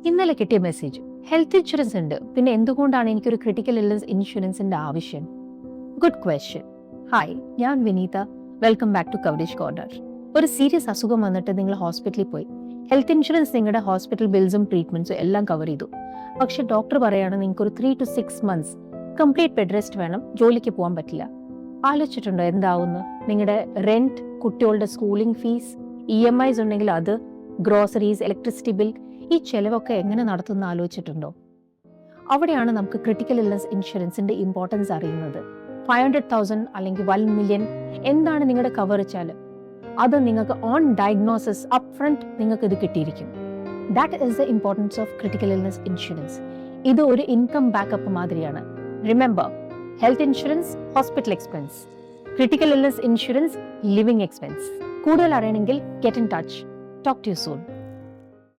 ഇന്നലെ കിട്ടിയ message, health insurance ഉണ്ട്, പിന്നെ എന്തുകൊണ്ടാണ് എനിക്കൊരു ക്രിട്ടിക്കൽ ഇൽനസ് ഇൻഷുറൻസിന്റെ ആവശ്യം? Good question. ഹായ്, ഞാൻ Vineetha. Welcome back to coverage corner. ഒരു സീരിയസ് അസുഖം വന്നിട്ട് നിങ്ങൾ ഹോസ്പിറ്റലിൽ പോയി. ഹെൽത്ത് ഇൻഷുറൻസ് നിങ്ങളുടെ ഹോസ്പിറ്റൽ ബിൽസും ട്രീറ്റ്മെന്റ്സും എല്ലാം കവർ ചെയ്തു. പക്ഷെ ഡോക്ടർ പറയാണ് നിങ്ങൾക്ക് ഒരു 3 to 6 months complete bed rest വേണം, ജോലിക്ക് പോകാൻ പറ്റില്ല. ആലോചിച്ചിട്ടുണ്ടോ എന്താവുന്നു? നിങ്ങളുടെ റെന്റ്, കുട്ടികളുടെ സ്കൂളിംഗ് ഫീസ്, EMIs ഉണ്ടെങ്കിൽ അത്, ഗ്രോസറീസ്, ഇലക്ട്രിസിറ്റി ബിൽ, ഈ ചെലവൊക്കെ എങ്ങനെ നടത്തുന്ന ആലോചിച്ചിട്ടുണ്ടോ? അവിടെയാണ് നമുക്ക് ക്രിട്ടിക്കൽ ഇൽനസ് ഇൻഷുറൻസിന്റെ ഇമ്പോർട്ടൻസ് അറിയുന്നത്. 500,000 അല്ലെങ്കിൽ 1 million എന്താണ് നിങ്ങളുടെ കവർ വെച്ചാൽ അത് നിങ്ങൾക്ക് ഓൺ ഡയഗ്നോസിസ് അപ് ഫ്രണ്ട് നിങ്ങൾക്ക് ഇത് കിട്ടിയിരിക്കും. That is the importance of critical illness insurance. ഇത് ഒരു ഇൻകം ബാക്കപ്പ് മാതിരിയാണ്. Remember, health insurance hospital expense, critical illness insurance living expense. കൂടുതൽ അറിയണമെങ്കിൽ get in touch. Talk to you soon.